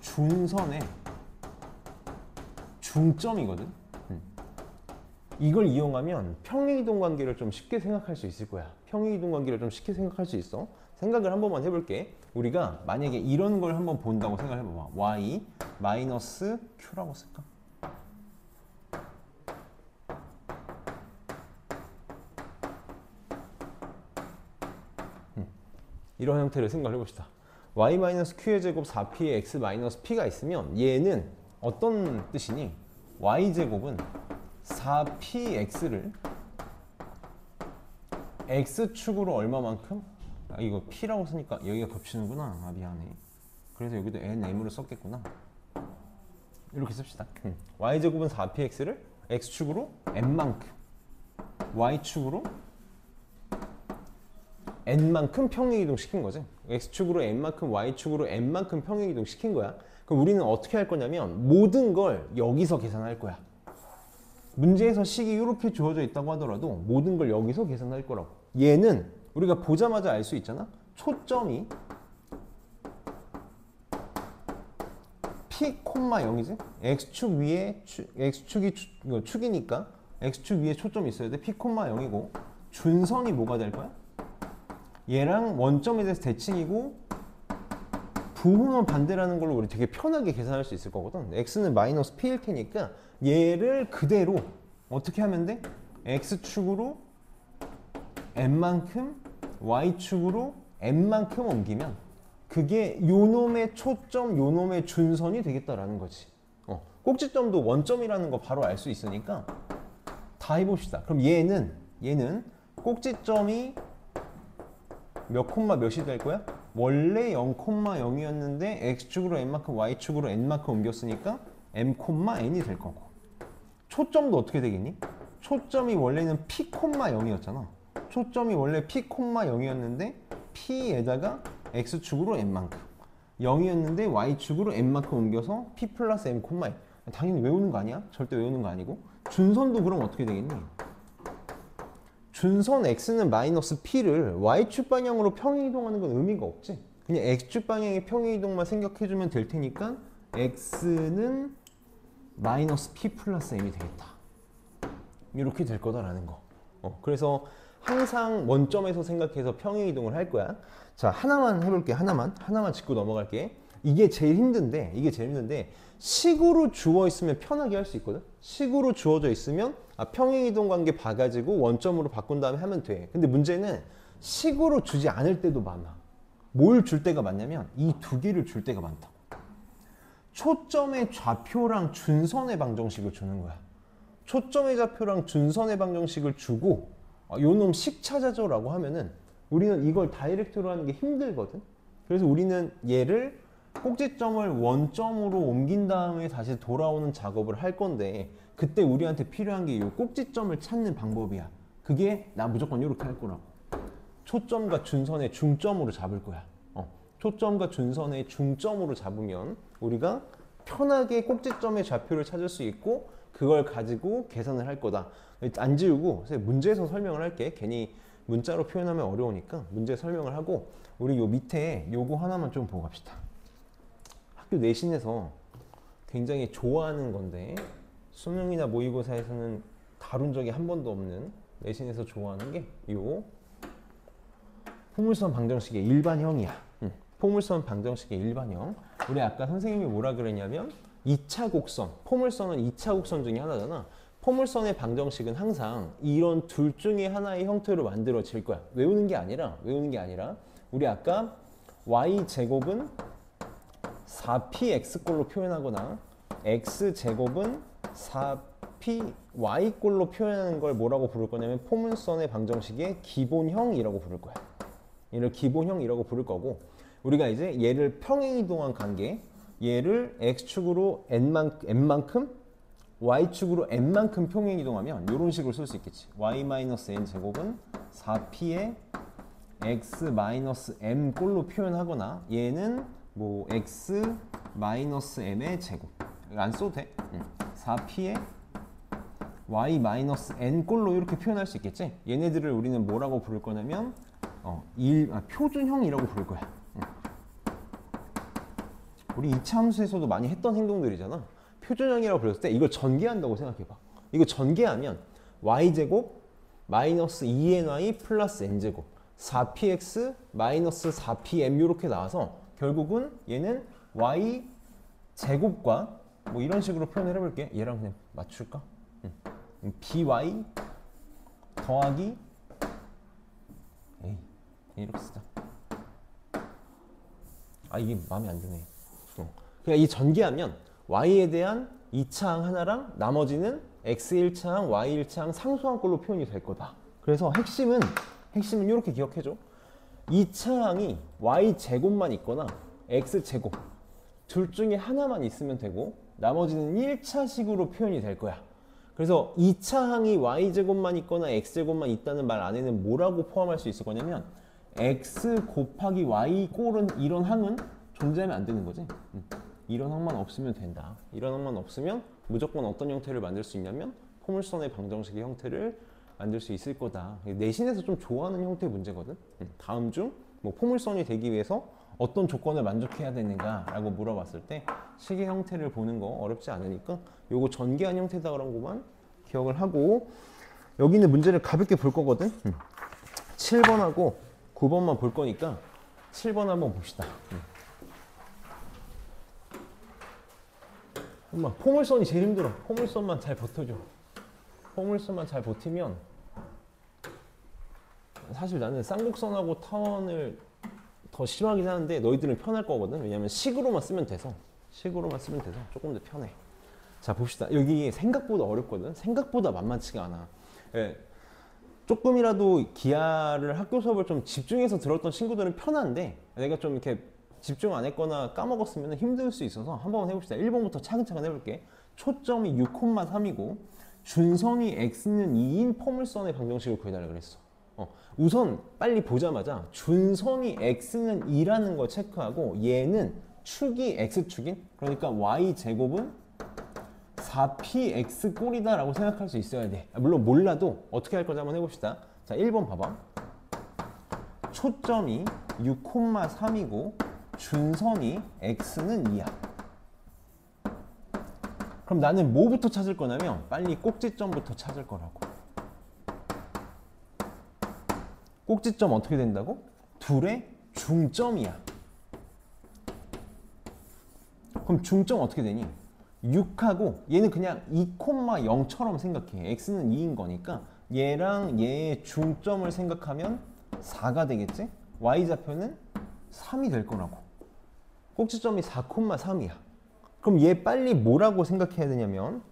중선의 중점이거든. 이걸 이용하면 평행이동 관계를 좀 쉽게 생각할 수 있을 거야. 평행이동 관계를 좀 쉽게 생각할 수 있어. 생각을 한 번만 해볼게. 우리가 만약에 이런 걸 한번 본다고 생각해봐봐. y 마이너스 q라고 쓸까? 이런 형태를 생각을 해봅시다. y 마이너스 q의 제곱 4p의 x 마이너스 p가 있으면 얘는 어떤 뜻이니? y 제곱은 4px를 x축으로 얼마만큼? 아, 이거 p라고 쓰니까 여기가 겹치는구나. 아, 미안해. 그래서 여기도 nm으로 썼겠구나. 이렇게 씁시다. y제곱은 4px를 x축으로 n만큼 y축으로 n만큼 평행이동 시킨 거지. x축으로 n만큼 y축으로 n만큼 평행이동 시킨 거야. 그럼 우리는 어떻게 할 거냐면 모든 걸 여기서 계산할 거야. 문제에서 식이 이렇게 주어져 있다고 하더라도 모든 걸 여기서 계산할 거라고. 얘는 우리가 보자마자 알 수 있잖아. 초점이 p, 0이지? x축 위에 x축이 축이니까 x축 위에 초점이 있어야 돼. p, 0이고 준선이 뭐가 될 거야? 얘랑 원점에 대해서 대칭이고 부호만 반대라는 걸로 우리 되게 편하게 계산할 수 있을 거거든. x는 마이너스 p일 테니까 얘를 그대로 어떻게 하면 돼? x축으로 n만큼 y축으로 n만큼 옮기면 그게 요놈의 초점, 요놈의 준선이 되겠다라는 거지. 꼭지점도 원점이라는 거 바로 알 수 있으니까 다 해봅시다. 그럼 얘는 꼭지점이 몇 콤마 몇이 될 거야? 원래 0,0이었는데 x축으로 n만큼 y축으로 n만큼 옮겼으니까 m,n이 될 거고. 초점도 어떻게 되겠니? 초점이 원래는 p,0이었잖아. 초점이 원래 p,0이었는데 p에다가 x축으로 n만큼 0이었는데 y축으로 n만큼 옮겨서 p 플러스 m, n. 당연히 외우는 거 아니야? 절대 외우는 거 아니고. 준선도 그럼 어떻게 되겠니? 준선 x는 마이너스 p를 y축 방향으로 평행이동하는 건 의미가 없지. 그냥 x축 방향의 평행이동만 생각해주면 될 테니까 x는 마이너스 p 플러스 m이 되겠다. 이렇게 될 거다라는 거. 그래서 항상 원점에서 생각해서 평행이동을 할 거야. 자, 하나만 해볼게. 하나만 짚고 넘어갈게. 이게 제일 힘든데 식으로 주어 있으면 편하게 할 수 있거든. 식으로 주어져 있으면 평행이동 관계 봐가지고 원점으로 바꾼 다음에 하면 돼. 근데 문제는 식으로 주지 않을 때도 많아. 뭘 줄 때가 많냐면 이 두 개를 줄 때가 많다고. 초점의 좌표랑 준선의 방정식을 주는 거야. 초점의 좌표랑 준선의 방정식을 주고 요놈 식 찾아줘 라고 하면은 우리는 이걸 다이렉트로 하는 게 힘들거든. 그래서 우리는 얘를 꼭지점을 원점으로 옮긴 다음에 다시 돌아오는 작업을 할 건데 그때 우리한테 필요한 게 이 꼭지점을 찾는 방법이야. 그게 나 무조건 이렇게 할 거라고. 초점과 준선의 중점으로 잡을 거야. 초점과 준선의 중점으로 잡으면 우리가 편하게 꼭지점의 좌표를 찾을 수 있고 그걸 가지고 계산을 할 거다. 안 지우고 문제에서 설명을 할게. 괜히 문자로 표현하면 어려우니까 문제 설명을 하고 우리 요 밑에 요거 하나만 좀 보고 갑시다. 학교 내신에서 굉장히 좋아하는 건데 수능이나 모의고사에서는 다룬 적이 한 번도 없는 내신에서 좋아하는 게 요 포물선 방정식의 일반형이야. 포물선 방정식의 일반형. 우리 아까 선생님이 뭐라 그랬냐면 2차 곡선, 포물선은 2차 곡선 중에 하나잖아. 포물선의 방정식은 항상 이런 둘 중에 하나의 형태로 만들어질 거야. 외우는 게 아니라 우리 아까 y제곱은 4px꼴로 표현하거나 x제곱은 4py꼴로 표현하는 걸 뭐라고 부를 거냐면 포물선의 방정식의 기본형이라고 부를 거야. 얘를 기본형이라고 부를 거고 우리가 이제 얘를 평행이동한 관계 얘를 x축으로 n만큼 y축으로 n만큼 평행이동하면 이런 식으로 쓸 수 있겠지. y-n제곱은 4p의 x-m 꼴로 표현하거나 얘는 뭐 x-m의 제곱 안 써도 돼. 4p의 y-n 꼴로 이렇게 표현할 수 있겠지. 얘네들을 우리는 뭐라고 부를 거냐면 표준형이라고 부를 거야. 우리 2차 함수에서도 많이 했던 행동들이잖아. 표준형이라고 불렀을 때 이걸 전개한다고 생각해봐. 이거 전개하면 y제곱 마이너스 2ny 플러스 n제곱 4px 마이너스 4pm 이렇게 나와서 결국은 얘는 y제곱과 뭐 이런 식으로 표현을 해볼게. 얘랑 그냥 맞출까? by 더하기 이렇게 쓰자. 이게 마음에 안 드네. 그냥 이 전개하면 y에 대한 2차항 하나랑 나머지는 x1차항, y1차항 상수항 꼴로 표현이 될 거다. 그래서 핵심은 이렇게 기억해줘. 2차항이 y제곱만 있거나 x제곱 둘 중에 하나만 있으면 되고 나머지는 1차식으로 표현이 될 거야. 그래서 2차항이 y제곱만 있거나 x제곱만 있다는 말 안에는 뭐라고 포함할 수 있을 거냐면 x 곱하기 y 꼴은 이런 항은 존재하면 안 되는 거지. 이런 항만 없으면 된다. 이런 항만 없으면 무조건 어떤 형태를 만들 수 있냐면 포물선의 방정식의 형태를 만들 수 있을 거다. 내신에서 좀 좋아하는 형태의 문제거든. 다음 중 뭐 포물선이 되기 위해서 어떤 조건을 만족해야 되는가라고 물어봤을 때 식의 형태를 보는 거 어렵지 않으니까 요거 전개한 형태다 그런 것만 기억을 하고 여기 있는 문제를 가볍게 볼 거거든. 7번하고 9번만 볼 거니까 7번 한번 봅시다. 엄마, 포물선이 제일 힘들어. 포물선만 잘 버텨줘. 포물선만 잘 버티면 사실 나는 쌍곡선하고 타원을 더 싫어하긴 하는데 너희들은 편할 거거든. 왜냐면 식으로만 쓰면 돼서 조금 더 편해. 자 봅시다. 여기 생각보다 어렵거든. 생각보다 만만치가 않아. 조금이라도 기하를 학교 수업을 좀 집중해서 들었던 친구들은 편한데 내가 좀 이렇게 집중 안 했거나 까먹었으면 힘들 수 있어서 한번 해봅시다. 1번부터 차근차근 해볼게. 초점이 6,3이고 준선이 x는 2인 포물선의 방정식을 구해달라 그랬어. 우선 빨리 보자마자 준선이 x는 2라는 걸 체크하고 얘는 축이 x축인 그러니까 y제곱은 4px 꼴이다 라고 생각할 수 있어야 돼. 물론 몰라도 어떻게 할 건지 한번 해봅시다. 자 1번 봐봐. 초점이 6,3이고 준선이 x는 2야. 그럼 나는 뭐부터 찾을 거냐면 빨리 꼭지점부터 찾을 거라고. 꼭지점 어떻게 된다고? 둘의 중점이야. 그럼 중점 어떻게 되니? 6하고 얘는 그냥 2,0처럼 생각해. x는 2인 거니까 얘랑 얘의 중점을 생각하면 4가 되겠지? y좌표는 3이 될 거라고. 꼭지점이 4,3이야. 그럼 얘 빨리 뭐라고 생각해야 되냐면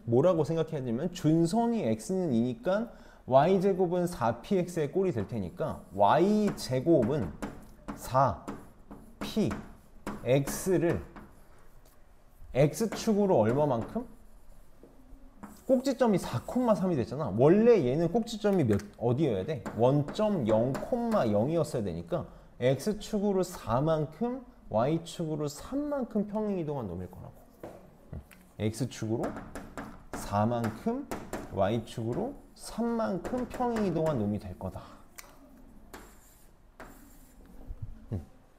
준선이 x는 2니까 y제곱은 4px의 꼴이 될 테니까 y제곱은 4p x를 x축으로 얼마만큼? 꼭지점이 4,3이 됐잖아. 원래 얘는 꼭지점이 어디여야 돼? 원점 0,0이었어야 되니까 x축으로 4만큼 y축으로 3만큼 평행이동한 놈일 거라고. x축으로 4만큼 y축으로 3만큼 평행이동한 놈이 될 거다.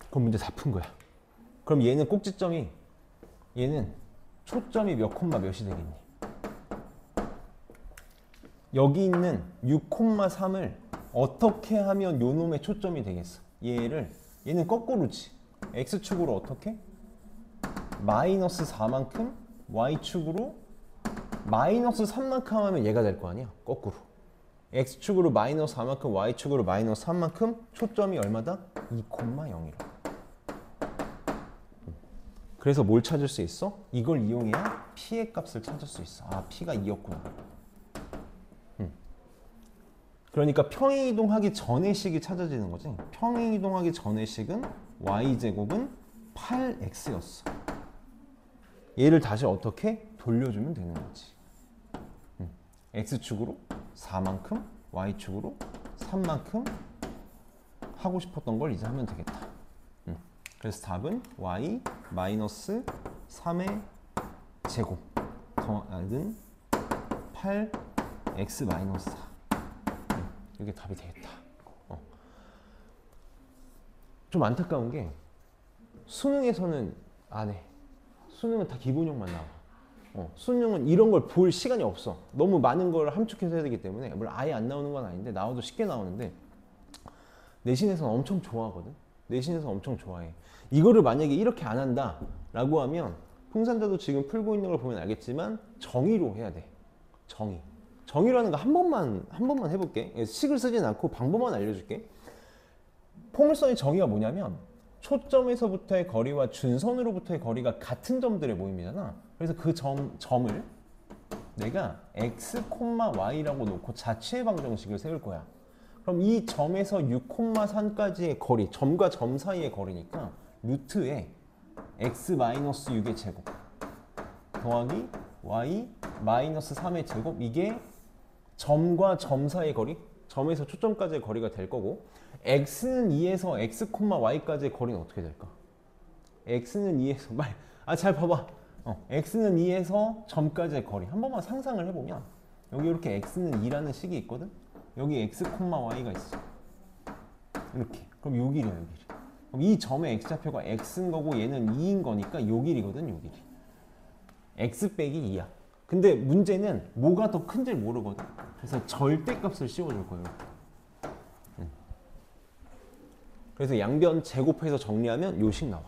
그럼 문제 다 푼 거야. 그럼 얘는 꼭지점이, 얘는 초점이 몇 콤마 몇이 되겠니? 여기 있는 6,3을 어떻게 하면 요 놈의 초점이 되겠어? 얘는 거꾸로지. x축으로 어떻게? 마이너스 4만큼 y축으로 마이너스 3만큼 하면 얘가 될 거 아니야? 거꾸로. x축으로 마이너스 4만큼 y축으로 마이너스 3만큼 초점이 얼마다? 2,0이라고. 그래서 뭘 찾을 수 있어? 이걸 이용해야 p의 값을 찾을 수 있어. 아, p가 2였구나. 그러니까 평행이동하기 전의 식이 찾아지는 거지. 평행이동하기 전의 식은 y제곱은 8x였어. 얘를 다시 어떻게 돌려주면 되는 거지. x축으로 4만큼, y축으로 3만큼 하고 싶었던 걸 이제 하면 되겠다. 그래서 답은 y 마이너스 3의 제곱 더하는 8x 마이너스 4. 이게 답이 되겠다. 좀 안타까운 게 수능에서는 안 해. 수능은 다 기본형만 나와. 수능은 이런 걸 볼 시간이 없어. 너무 많은 걸 함축해서 해야 되기 때문에. 물론 아예 안 나오는 건 아닌데 나와도 쉽게 나오는데 내신에서는 엄청 좋아하거든. 내신에서 엄청 좋아해. 이거를 만약에 이렇게 안 한다 라고 하면 풍산자도 지금 풀고 있는 걸 보면 알겠지만 정의로 해야 돼. 정의라는 거 한 번만 해볼게. 식을 쓰진 않고 방법만 알려줄게. 포물선의 정의가 뭐냐면 초점에서부터의 거리와 준선으로부터의 거리가 같은 점들의 모임이잖아. 그래서 그 점을 내가 x, y라고 놓고 자취의 방정식을 세울 거야. 그럼 이 점에서 6,3까지의 거리, 점과 점 사이의 거리니까 루트에 x-6의 제곱 더하기 y 마이너스 3의 제곱, 이게 점과 점 사이의 거리, 점에서 초점까지의 거리가 될 거고, x는 2에서 x, y까지의 거리는 어떻게 될까? x는 2에서 잘 봐봐. x는 2에서 점까지의 거리 한 번만 상상을 해보면 여기 이렇게 x는 2라는 식이 있거든. 여기 x, y가 있어. 이렇게. 그럼 요 길이야, 요 길이. 그럼 이 점의 x좌표가 x인 거고 얘는 2인 거니까 요 길이거든, 요 길이. x 빼기 2야. 근데 문제는 뭐가 더 큰지 모르거든. 그래서 절대값을 씌워줄 거예요. 그래서 양변 제곱해서 정리하면 요식 나와.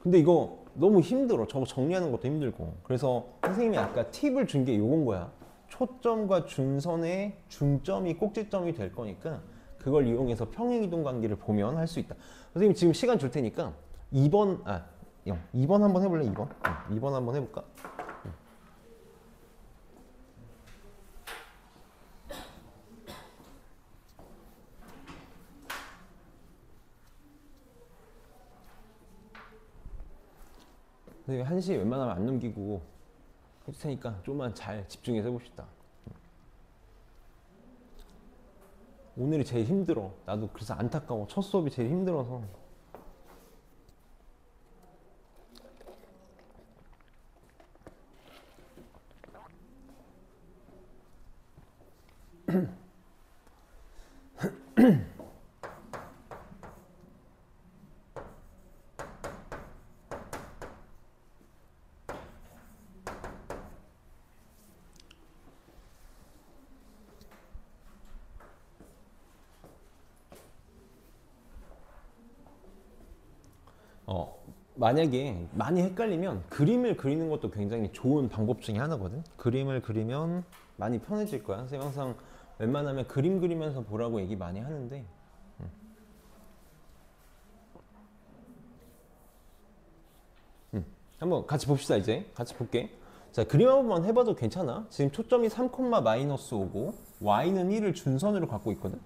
근데 이거 너무 힘들어. 저거 정리하는 것도 힘들고. 그래서 선생님이 아까 팁을 준 게 요건 거야. 초점과 준선의 중점이 꼭지점이 될 거니까 그걸 이용해서 평행이동 관계를 보면 할 수 있다. 선생님 지금 시간 줄 테니까 2번 한번 해볼래? 2번? 2번 한번 해볼까? 선생님 1시 웬만하면 안 넘기고 해줄 테니까 좀만 잘 집중해서 해봅시다. 오늘이 제일 힘들어. 나도 그래서 안타까워. 첫 수업이 제일 힘들어서. 만약에 많이 헷갈리면 그림을 그리는 것도 굉장히 좋은 방법 중에 하나거든. 그림을 그리면 많이 편해질 거야. 선생님 항상 웬만하면 그림 그리면서 보라고 얘기 많이 하는데 한번 같이 봅시다. 이제 같이 볼게. 자, 그림 한 번만 해봐도 괜찮아. 지금 초점이 3,-5고 y는 1을 준선으로 갖고 있거든.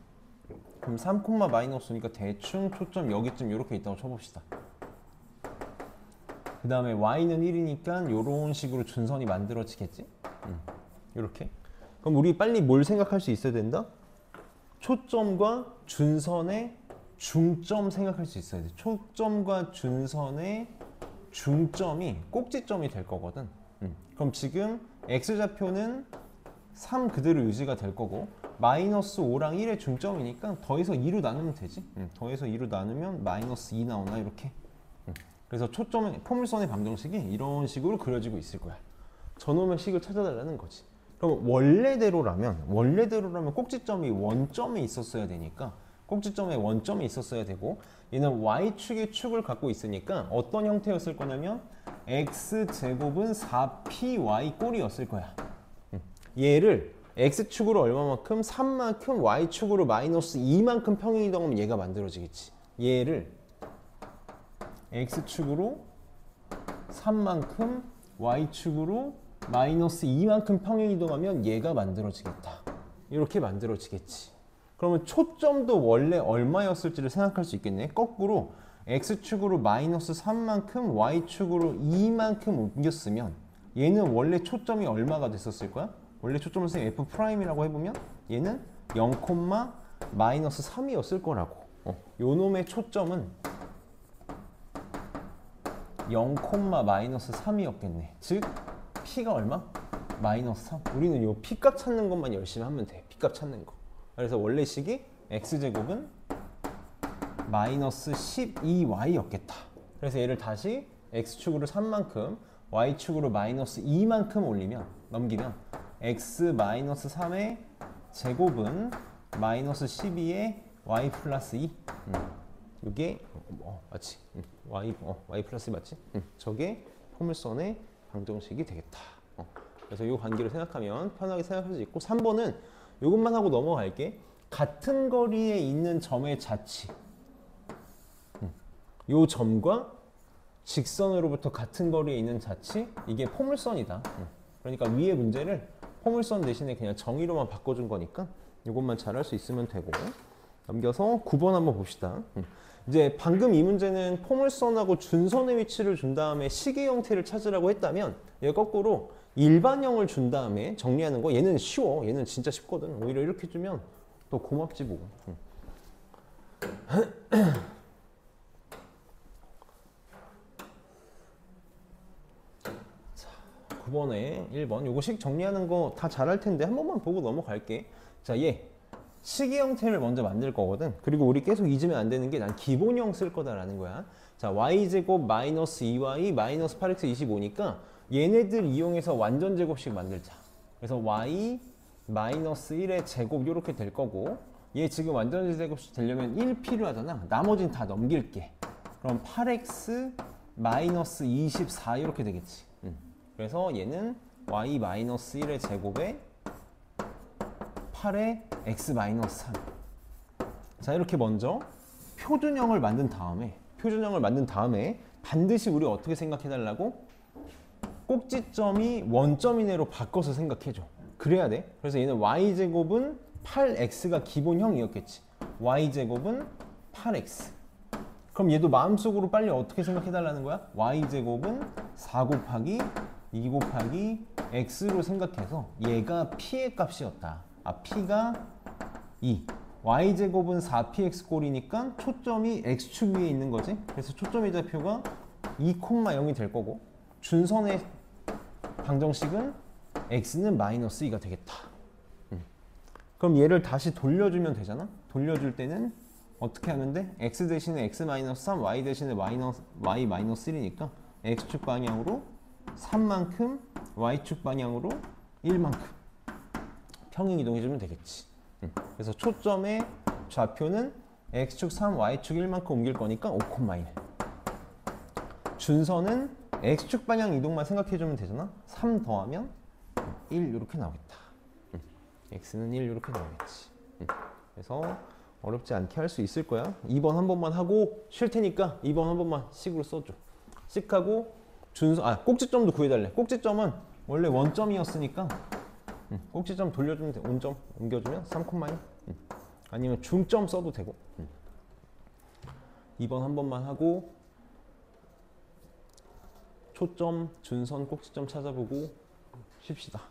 그럼 3,-5니까 대충 초점 여기쯤 이렇게 있다고 쳐봅시다. 그 다음에 y는 1이니까 이런 식으로 준선이 만들어지겠지? 이렇게. 그럼 우리 빨리 뭘 생각할 수 있어야 된다? 초점과 준선의 중점 생각할 수 있어야 돼. 초점과 준선의 중점이 꼭지점이 될 거거든. 그럼 지금 x좌표는 3 그대로 유지가 될 거고 마이너스 5랑 1의 중점이니까 더해서 2로 나누면 되지. 더해서 2로 나누면 마이너스 2 나오나 이렇게. 그래서 초점의 포물선의 방정식이 이런 식으로 그려지고 있을 거야. 저놈의 식을 찾아달라는 거지. 그럼 원래대로라면 꼭지점이 원점에 있었어야 되니까 꼭지점에 원점이 있었어야 되고 얘는 y축의 축을 갖고 있으니까 어떤 형태였을 거냐면 x제곱은 4py 꼴이었을 거야. 얘를 x축으로 얼마만큼? 3만큼 y축으로 마이너스 2만큼 평행이동하면 얘가 만들어지겠지. 얘를 x축으로 3만큼 y축으로 마이너스 2만큼 평행이동하면 얘가 만들어지겠다. 이렇게 만들어지겠지. 그러면 초점도 원래 얼마였을지를 생각할 수 있겠네. 거꾸로 x축으로 마이너스 3만큼 y축으로 2만큼 옮겼으면 얘는 원래 초점이 얼마가 됐었을 거야? 원래 초점을 f 프라임이라고 해보면 얘는 0, 마이너스 3이었을 거라고. 요 놈의 초점은 0, 마이너스 3이었겠네. 즉 p가 얼마? 마이너스 3. 우리는 요 p값 찾는 것만 열심히 하면 돼. p값 찾는 거. 그래서 원래 식이 x제곱은 마이너스 12y였겠다. 그래서 얘를 다시 x축으로 3만큼 y축으로 마이너스 2만큼 올리면 넘기면 x 마이너스 3의 제곱은 마이너스 12의 y 플러스 2. 이게 맞지? y 플러스 2 맞지? 저게 포물선의 방정식이 되겠다. 그래서 이 관계를 생각하면 편하게 생각할 수 있고 3번은 이것만 하고 넘어갈게. 같은 거리에 있는 점의 자치. 이 점과 직선으로부터 같은 거리에 있는 자치, 이게 포물선이다. 그러니까 위의 문제를 포물선 대신에 그냥 정의로만 바꿔준 거니까 이것만 잘 할 수 있으면 되고. 넘겨서 9번 한번 봅시다. 이제 방금 이 문제는 포물선하고 준선의 위치를 준 다음에 시계 형태를 찾으라고 했다면 얘 거꾸로 일반형을 준 다음에 정리하는 거, 얘는 쉬워. 얘는 진짜 쉽거든. 오히려 이렇게 주면 더 고맙지 뭐. 자, 9번에 1번 요거식 정리하는 거 다 잘할 텐데 한 번만 보고 넘어갈게. 자, 얘 식이 형태를 먼저 만들 거거든. 그리고 우리 계속 잊으면 안 되는 게 난 기본형 쓸 거다라는 거야. 자, y제곱 마이너스 2y 마이너스 8x 25니까 얘네들 이용해서 완전 제곱식 만들자. 그래서 y 마이너스 1의 제곱 이렇게 될 거고 얘 지금 완전 제곱식 되려면 1 필요하잖아. 나머지는 다 넘길게. 그럼 8x 마이너스 24 이렇게 되겠지. 그래서 얘는 y 마이너스 1의 제곱에 8의 x 마이너스 3. 자, 이렇게 먼저 표준형을 만든 다음에 반드시 우리 어떻게 생각해 달라고? 꼭지점이 원점 이내로 바꿔서 생각해줘. 그래야 돼. 그래서 얘는 y제곱은 8x가 기본형이었겠지. y제곱은 8x. 그럼 얘도 마음속으로 빨리 어떻게 생각해 달라는 거야? y제곱은 4 곱하기 2 곱하기 x로 생각해서 얘가 p의 값이었다. p가 2. y제곱은 4px 꼴이니까 초점이 x축 위에 있는 거지. 그래서 초점의 좌표가 2,0이 될 거고 준선의 방정식은 x는 마이너스 2가 되겠다. 그럼 얘를 다시 돌려주면 되잖아. 돌려줄 때는 어떻게 하면 돼? x 대신에 x 마이너스 3, y 대신에 y 마이너스 1이니까 x축 방향으로 3만큼 y축 방향으로 1만큼 평행 이동해주면 되겠지. 그래서 초점의 좌표는 x축 3, y축 1만큼 옮길 거니까 5,1. 준선은 x축 방향 이동만 생각해주면 되잖아. 3 더하면 1 이렇게 나오겠다. x는 1 이렇게 나오겠지. 그래서 어렵지 않게 할 수 있을 거야. 2번 한 번만 하고 쉴 테니까 2번 한 번만 식으로 써줘. 식하고 준선, 꼭지점도 구해달래. 꼭지점은 원래 원점이었으니까 꼭지점 돌려주면 돼. 원점 옮겨주면 3,1. 아니면 중점 써도 되고. 2번 한 번만 하고 초점, 준선, 꼭지점 찾아보고 쉽시다.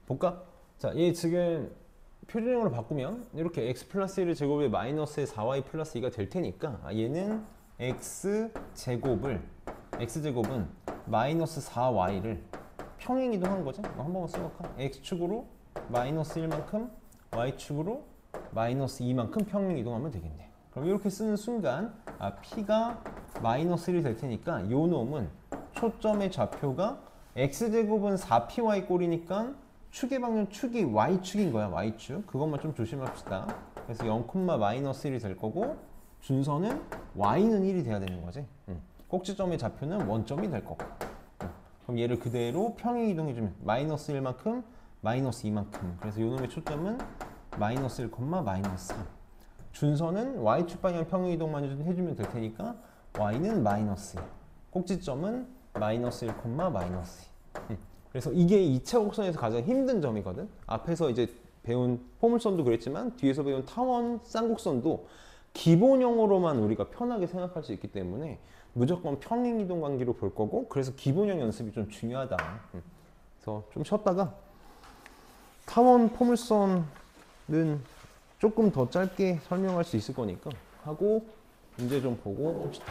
볼까? 자, 얘 지금 표준형으로 바꾸면 이렇게 x 플러스 1의 제곱에 마이너스의 4y 플러스 2가 될 테니까 얘는 x제곱은 마이너스 4y를 평행이동한 거죠? 한번 써볼까? x축으로 마이너스 1만큼 y축으로 마이너스 2만큼 평행이동하면 되겠네. 그럼 이렇게 쓰는 순간 p가 마이너스 1이 될 테니까 요 놈은 초점의 좌표가 x제곱은 4py 꼴이니까 축의 방향 축이 y축인 거야. y축. 그것만 좀 조심합시다. 그래서 0, 마이너스 1이 될 거고 준선은 y는 1이 돼야 되는 거지. 꼭지점의 좌표는 원점이 될 거고. 그럼 얘를 그대로 평행 이동해주면 마이너스 1만큼 마이너스 2만큼. 그래서 요 놈의 초점은 마이너스 1, 마이너스 3. 준선은 y축 방향 평행 이동만 해주면 될 테니까 y는 마이너스 1. 꼭지점은 마이너스 1, 마이너스 2. 그래서 이게 2차 곡선에서 가장 힘든 점이거든. 앞에서 이제 배운 포물선도 그랬지만 뒤에서 배운 타원 쌍곡선도 기본형으로만 우리가 편하게 생각할 수 있기 때문에 무조건 평행이동 관계로 볼 거고, 그래서 기본형 연습이 좀 중요하다. 그래서 좀 쉬었다가 타원 포물선은 조금 더 짧게 설명할 수 있을 거니까 하고 문제 좀 보고 합시다.